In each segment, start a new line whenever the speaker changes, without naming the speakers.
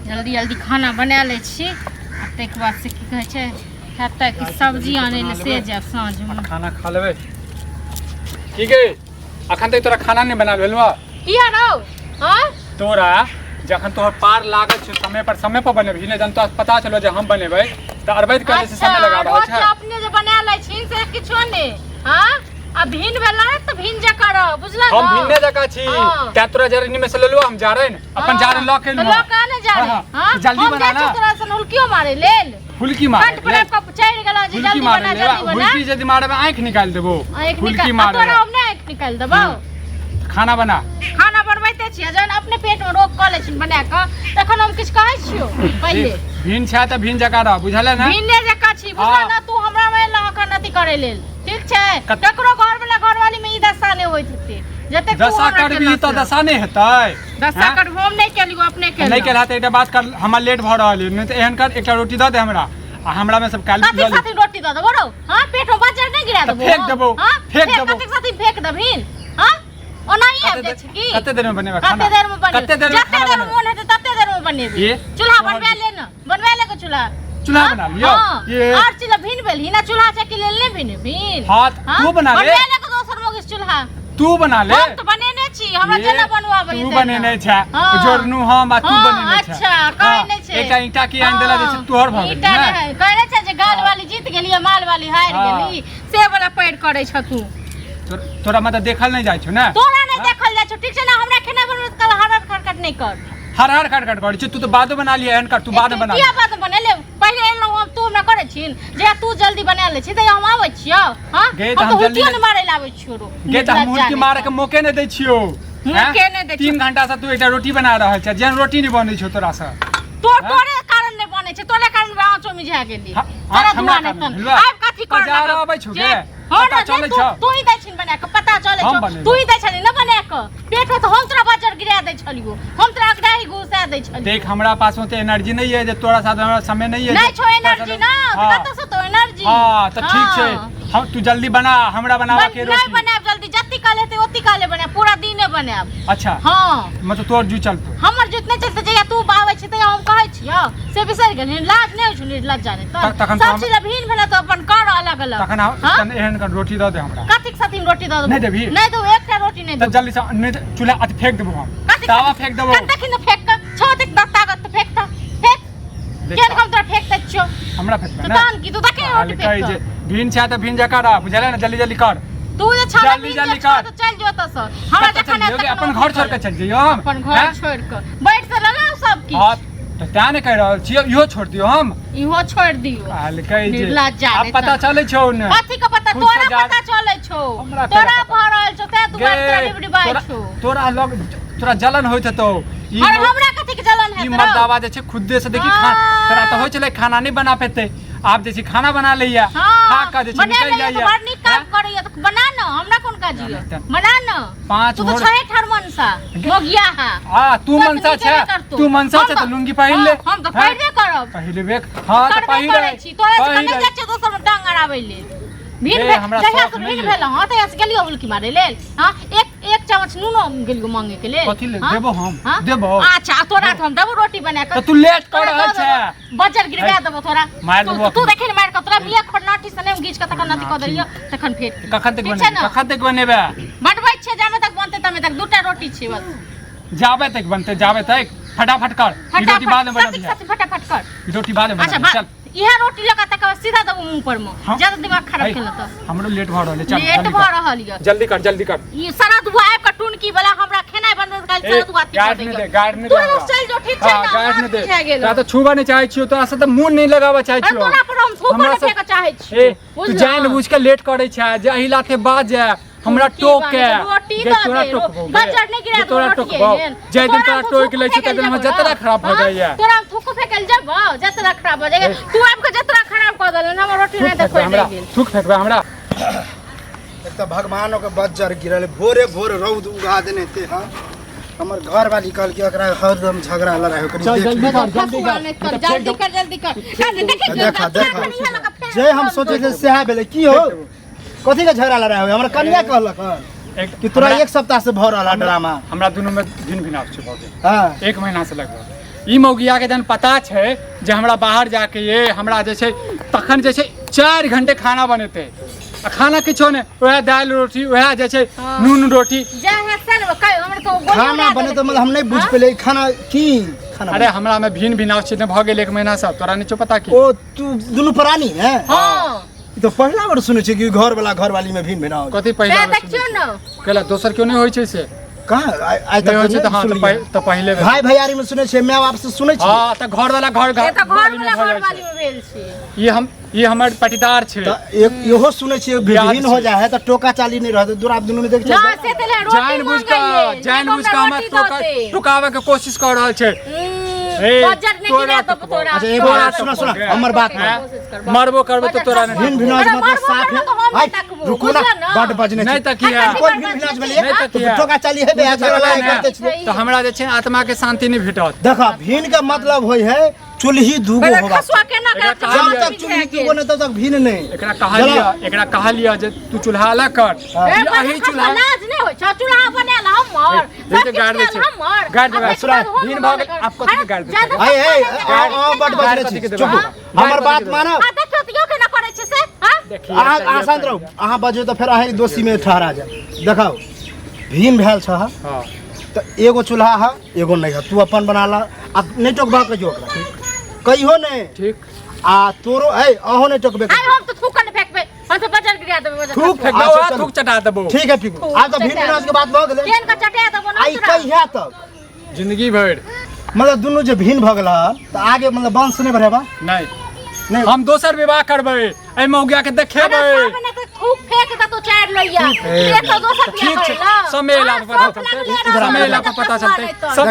जल्दी जल्दी खाना बना ले छी तक बाद से की कहे छे हेतै कि सब्जी आने ले से जाब साँझ में
खाना खा लेबे ठीक है अखन तक तोरा खाना नहीं बना भेलवा
किया रहो हां
तोरा जखन तोहर पार लागल छ समय पर बनेबही ने जन तो पता चलो जे हम बनेबै त अरबैद करे से समय लगा रहल छै
अपने जे बना लै छी से किछो ने हां अब भिन भेला त भिन जा कर बुझला
हम भिन्ने जका छी त्या तोरा जरनी में से लेलो हम जा रहे अपन जा रहे ल के
ल का ने जा रहे हां
जल्दी बना ना
तोरा सन हुलकियो मारे लेल
फुलकी मार
कंठ पर को चढ़ गेला जे जल्दी बना
फुलकी यदि मारबे आंख निकाल देबो फुलकी मार
तोरा हमने आंख निकाल देबो
खाना
बनबैते छियै जन अपने पेट में रोक क लै छी बना क तखन हम किछ कहै छियो पहिले
भिन छै त भिन जका रह बुझले ना
भिन्ने जका छी बुझला ना तू हमरा में लहक नती करे लेल ठीक छै ककरो घर वाला घरवाली में ई दशा नै होइत हेते जते
दशा करबी त दशा नै हेतै
दशा कर हम नै केलियो अपने केलियो
नै केला त एकटा बात कर हमरा लेट भ रहल है नै त एहन कर एकटा रोटी द दे हमरा में सब काल
साथी रोटी द देबो रो हां पेट में बजर नै गिरा देबो
फेंक देबो
कते साथी फेंक दबिन हां ओनाही आब जाय छै की
कते देर में बनेबा खाना
कते देर में बनेबा
कते देर में
जते देर में मन हेते तते देर में बनेबी चूल्हा बनवा ले न बनवा ले के चूल्हा
बना लियो
ये और चूल्हा भिन भेल ही ना चूल्हा चकी ले ले भिन
हां तू बना ले
बनवा ले के दोसर मोगिस चूल्हा
तू बना ले
हम तो बनेने छी हमरा जेना बनवाबे
तू बनेने छै जोरनु हम आ तू बनेने छै
अच्छा कहै नै छै
एकटा ईटा की आन देला जे तोहर भ गेल
ना कहै छै जे गाल वाली जीत गेली माल वाली हार गेली से वाला पैर करै छ तू
तोरा मतलब देखल नहीं जाय छौ ना
तोरा नहीं देखल जाय छौ ठीक छै ना हमरा खेना बनबे कल हरहर खटखट नहीं कर
हरहर खटखट कर तू तो बाद बना लिया एहन कर तू बाद बना
किया बाद बना ले पहले एलो हम तू ना करे छिन जे तू जल्दी बना ले छी त हम आबै छियो हां हम तो जल्दी न मारे लाबै छियो रो
गे त हम उल्टी मारे के मौके नै दै छियो
मौके नै दै
3 घंटा से तू एकटा रोटी बना रहल छ जेन रोटी नै बनै छौ तोरा से
तोरे कारण नै बनै छै तोरे कारण बाँचो में जा गेली तोरा दुआ नै तन आब कथि कर
जा आबै छौ गे
पता चलै छ तू ही दै छिन बना के पता चलै छ तू ही दै छली न बना के पेट में तो हम तोरा बजर गिरा दै छलियो हम तोरा अगदाही घुसा दै छलियो
देख हमरा पास में तो एनर्जी नहीं है जे तोरा साथ हमरा समय नहीं है
नहीं छो एनर्जी ना कत से तो एनर्जी
हां त ठीक छै हम तू जल्दी बना हमरा बनावा के रोटी
नहीं बनाब जल्दी जत्ती काले ते ओत्ती काले बना पूरा दिने बनाब
अच्छा
हां
मतलब तोर जू चलतो
हमर जितने चलते जया तू बावे छै त हम कहै छियो से बिसर गेल लाज नै होछ लाज जाने त सब चीज भिन भेला त अपन कर अलग अलग
तखन एहन कर रोटी द दे हमरा
कथि के साथी रोटी द दे
नहीं देबी
नहीं दो एकटा रोटी नहीं
त जल्दी से नहीं चूल्हा अत फेंक देबो हम तावा फेंक देबो
कथि न फेंक छ तक ताकत फेंक त फेंक केन हम तोरा फेंक दै छियो
हमरा फेंक
ना तन की तू तके रोटी फेंक
भिन छै त भिन जका रह बुझले ना जल्दी जल्दी कर
तू जे छाला
जल्दी कर
तो चल जो त सर हमरा जखन
अपन घर छोड़ के चल जइयो हम
अपन घर छोड़ के बैठ से लगा सब की
हां तो त्या ने कह रहल छियो इहो छोड़ दियो हम
इहो छोड़ दियो
हाल कहि जे अब पता चलै छौ ने
कथि के पता तोरा पता चलै छौ तोरा भर रहल छौ ते दुआर तोरा डिबडी बाई छौ
तोरा लग तोरा जलन होइत हेतौ
ई हमरा कथि के जलन है
ई मर्दावा जे छै खुदे से देखी खा तोरा तो होय छले खाना नहीं बना पेते आप जैसे खाना बना लिया खा का जे निकल जाइए
बड़ निक काम करैया त बना न हमरा कोन काज है बना न
पांच
तू तो छहे ठरमनसा मोगिया है
हां तू मनसा छै तू मनसा छै त लुंगी पहिन ले
हम तो पहिरबे करब
पहिले बेक हां त पहिरे
छी तोरा से कने जाय छै दोसर में टांग अड़ाबै ले भीड़ जहिया से भीड़ भेल हां त ऐसे गेलियो बुलकी मारे लेल हां एक चम्मच नूनो गेलियो मांगे के लेल
कथि ले देबो हम देबो
अच्छा तोरा हम देबो रोटी बना के
तू लेट कर रहल छै
बजर गिरवा देबो तोरा
मार देबो
तू देखे मार के तोरा बिया खरनाठी सने गीच के तखन नती क देलियो तखन फेर
कखन तक बनेबे
बनबै छै जामे तक बनते तमे तक दूटा रोटी छै बस
जाबे तक बनते जाबे तक फटाफट कर ई रोटी बाद में बना
फटाफट कर
ई रोटी बाद में बना चल
इहा रोटी लगा तक सीधा दबो मुंह पर में ज्यादा दिमाग खराब केला त
हमरो लेट भ रहल है चल
लेट भ रहल है
जल्दी कर
ई सारा दुआ आब का टुनकी वाला हमरा खेनाइ बनबे काल सारा दुआ
गार्ड ने
तू चल जो ठीक छै ना
गार्ड ने दे ता तो छुबा नहीं चाहे छियो तो से तो मुंह नहीं लगावा चाहे छियो
तोरा पर हम थूक नहीं फेंक चाहे छी
तू जान बुझ के लेट करे छै जे एही लाथे बाज जाए हमरा टोक के
जे तोरा टोकबो बजर नहीं गिरा
तोरा टोकबो जे दिन तोरा टोक ले छै तखन हम जतरा खराब हो जाइए
तोरा थूक फेकल जब जतरा खराब हो जाइए तू आब के जतरा खराब कर देल हम रोटी नहीं देखो
हमरा थूक फेकबे हमरा
एक त भगवानो के बजर गिरल भोरे रौद उगा देने ते हां हमर घर वाली कहल कि एकरा हरदम झगड़ा लड़ाई हो करी
जल्दी कर
देखा जे हम सोचे जे सेहा भेले की हो कथि के झगड़ा लड़ाई हो हमरा कन्या कहलक कि तोरा एक सप्ताह से भ रहल ड्रामा
हमरा दोनों में भिन्न भिन्न छै बहुत
हां
1 महीना से लगभग ई मौगिया के जन पता छै जे हमरा बाहर जाके ये हमरा जे छै तखन जे छै 4 घंटे खाना बनेते आ खाना किछो ने वह दाल रोटी वह जे छै नून रोटी
खाना बने तो मतलब हम नहीं बुझ पेले खाना की खाना
अरे हमरा में भिन भिनाव छै भ गेल 1 महीना से तोरा नहीं पता की
ओ तू दुनु प्राणी है
हां
तो पहला बार सुने छी कि घर वाला घर वाली में भिन भिनाव
कथि पहला
देखियो न
केला दोसर क्यों नहीं होय छै से
कहां आइ तक
होय छै त हां तो पहले
भाई भैयारी में सुने छी माय बाप से सुने छी
हां त घर वाला घर
वाली में भेल छी
ये हमर पटीदार छै
एक इहो सुने छी भिन हो जाए है त टोका चाली नहीं रहत दूर आप दुनु ने देख
ना से तेले रोटी
जान बुझ के हम टोकावे के कोशिश कर रहल छै
बजट नहीं गिरा तो तोरा
अच्छा एगो बात सुना हमर बात
मरबो करबो तो तोरा नहीं
भिन भिनाज मतलब साफ है भाई रुको ना बड बजने
नहीं तकिया
कोई भिन भिनाज भेलिए
नहीं तकिया
टोका चाली है बे झगड़ा करते छी
तो हमरा जे छै आत्मा के शांति नहीं भेटत
देखा भिन के मतलब होय है चुल्ही दूगो होबा
खसवा केना
जब तक चुल्ही दूगो नहीं तब तक भिन नहीं
एकरा कहलिया जे तू चूल्हा अलग कर यही चूल्हा
लाज नहीं होय छ चूल्हा बनेला हमर
जैसे गाड़ दे छै गाड़ दे सुरा भिन भाग आपको गाड़ दे
ए बड बजने छी चुप हमर बात मानो
आ देखियो त यो केना करे छै से हां
देखिए
अहाँ शांत रहू अहाँ बजो तो फिर अहाँ दोषी में ठहरा जाए देखाओ भीम भेल छ
हां
तो एगो चूल्हा है एगो नहीं है तू अपन बना ला आ नहीं टोकबा कहियो ओकरा कहियो नहीं
ठीक
आ तोरो ए अहो नहीं टोकबे
आई हम तो थूक न फेंकबे हम तो बजर गिरा देबे बजर
थूक फेंक दो थूक चटा देबो
ठीक है ठीक आ तो भीम नाच के बात भ गेलै
केन का चटा देबो ना
आई कहिया तक
जिंदगी भर
मतलब दुनु जे भीन भ गेल त आगे मतलब वंश नहीं बढ़ेबा
नहीं हम दोसर विवाह करबै ए मौगिया के देखेबै
थूक फेंक द तो चार लइया ये तो दोसर बिया करेला
समेला पता चलते सब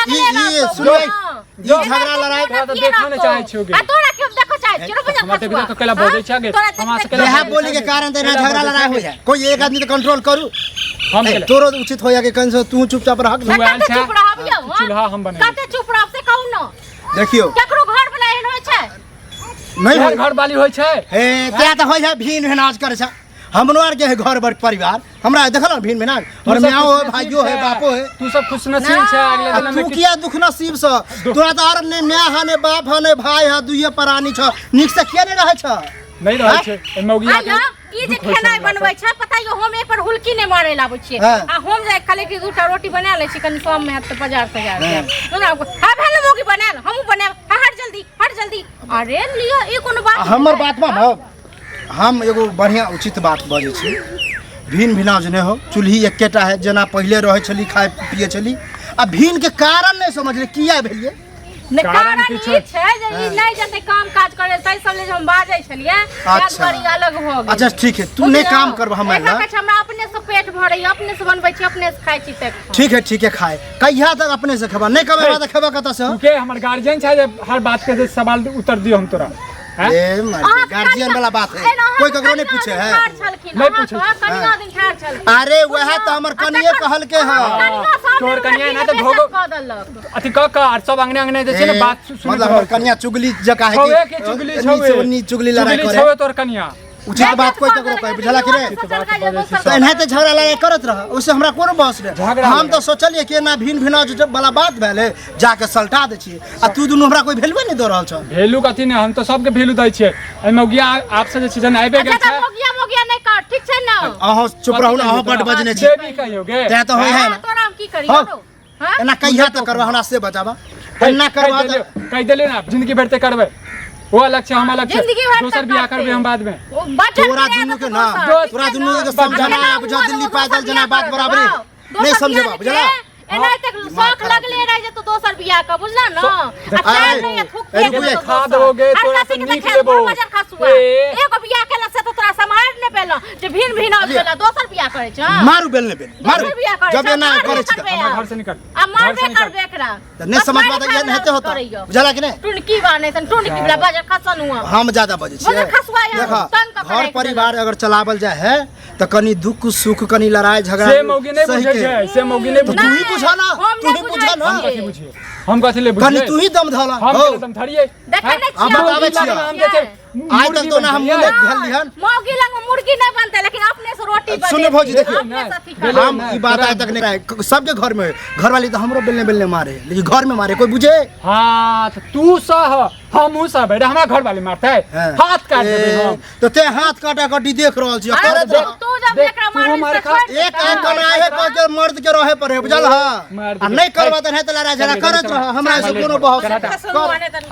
ई सुनो ई झगड़ा लड़ाई
तो देखा नहीं चाहे छियोगे
आ तोरा क्यों देखो चाहे छिरो बजा
हम देखबे तो केला बोलै छगे हमरा से
यह बोली के कारण त झगड़ा लड़ाई हो जाए कोई एक आदमी तो कंट्रोल करू
हम
तोरो उचित होया के कन से तू चुपचाप रह
तू आल छ चूल्हा हम बने
कते चुप रह से कहू न
देखियो
केकरो घर वाला एहन होय छै
नहीं
घर वाली होय छै
हे त्या त होय है भीन भेनाज करे छ हमनो आर के है घर बर परिवार हमरा देखल न भीन भेनाज और माओ है भाइयो है बापो है
तू सब खुश नसीब छै अगले दिन में
तू किया दुख नसीब से तोरा त और ने माय है ने बाप है ने भाई है दुइये प्राणी छ निक से किया नहीं रहे छ
नहीं रहे छै ए मौगिया के
ई जे खाना बनबै छै पता यो हम एक पर हुलकी नहीं मारे लाबै छियै आ हम जाय खाली के दूटा रोटी बना लै छी कनी शाम में हाथ पे बाजार से जाय हमरा हा भेल मोगी बनाल हमहु बनाब हट जल्दी अरे लियो ई कोनो बात
हमर बात मा हम एगो बढ़िया उचित बात बजै छी भीन भिनाज नहीं हो चूल्ही एकेटा है जना पहले रहे छली खाए पिए छली आ भीन के कारण नहीं समझले किया भेलिए
कारण ई छै जे ई नहीं जते काम काज करे तै सब ले हम बाजै छलिए यादगारी अलग भ गेल
अच्छा ठीक है तू नहीं काम करब हमरा
हमरा अपने से पेट भरै अपने से बनबै छी अपने से खाइ छी तक
ठीक है खाए कहिया तक अपने से खबा नहीं कबे त खबा कत से
के हमर गार्जियन छै जे हर बात के सवाल उत्तर दियो हम तोरा
ए गार्जियन वाला बात है कोई ककरो नहीं पूछे है
नहीं पूछे
कनिया दिन ठार छल
अरे वह तो हमर कनिए कहल के है
तोर कनिया ना तो भोगो अथि क और सब अंगने जे छै ना बात सुन
मतलब हमर कनिया चुगली जका है
के चुगली छवे
चुगली लड़ाई करे
छवे तोर कनिया
उचित बात कोई ककरो कहे बुझला कि रे तो एनाते झगड़ा लड़ाई करत रह उससे हमरा कोन बस रे हम तो सोचलिए कि ना भिन भिनाज वाला बात भेले जाके सल्टा दे छी आ तू दुनु हमरा कोई भेलबे नहीं दे रहल छ
भेलू कथि ने हम तो सबके भेलू दै छियै ए मौगिया आपसे जे सीजन आइबे गेल छै
मोगिया नहीं कर ठीक छै ना
अहो चुप रहू ना अहो बड बजने छी
देवी कहियोगे
ते तो होय है ना
तोरा हम की करियो
हां एना कहिया त करबा हमरा से बचाबा एना करबा त
कह देले ना जिंदगी भर ते करबे वो अलग छै हम अलग छै दोसर बियाह करबे हम बाद में
तोरा दुनु के ना तोरा दुनु के समझना बुझा दिल्ली पैदल जना बात बराबर नहीं समझबा बुझला
एना तक शौक लगले रह जे तो दोसर बियाह का बुझला ना अच्छा नहीं थूक के
खा दोगे तोरा से नीक लेबो
एगो बियाह केला से तो तोरा समाज ने पेला जे भिन भिन आ गेला दोसर बियाह करे छ
मारू बेल ने बेल मारू जब एना करे छ
हमर घर से निकल
आ मारबे करबे एकरा
नहीं समझबा त ये हेते होता बुझला कि नहीं
टुनकी बाने सन टुनकी बला बाजार खसन हुआ
हम ज्यादा बजे छी देखा घर परिवार अगर चलावल जाए है तो कनी दुख सुख कनी लड़ाई झगड़ा
से मौगी नहीं बुझे छै से मौगी नहीं बुझे
तू ही बुझा ना तू ही बुझा ना
हम कथि बुझिए हम कथि ले बुझिए
कनी तू ही दम धला
हम दम धरिए
देखे नहीं
हम बतावे छी
हम जे छै
आज तक तो ना हम मुंह घल लिहन
मौगी लंग मुर्गी नहीं बनते लेकिन अपने से रोटी बने
सुनो भौजी देखिए
अपने साथी खा।
हम ई बात आज तक नहीं रहे सबके घर में घर वाली तो हमरो बेलने बेलने मारे लेकिन घर में मारे कोई बुझे
हाँ तो तू सह हम सह बेटा हमारा घर वाले मारते है हाथ काट देबे हम
तो ते हाथ काटा काटी देख रहल छी
अरे
करत रह।
तू जब
देख,
एकरा
तू
एक
मारे
हमारे
एक कनाहे को के मर्द के रहे पर है बुझल हां
मर्द
आ नहीं करबा त है त लड़ा झगड़ा करत रह हमरा से कोनो बहुत
सुनो आने तनी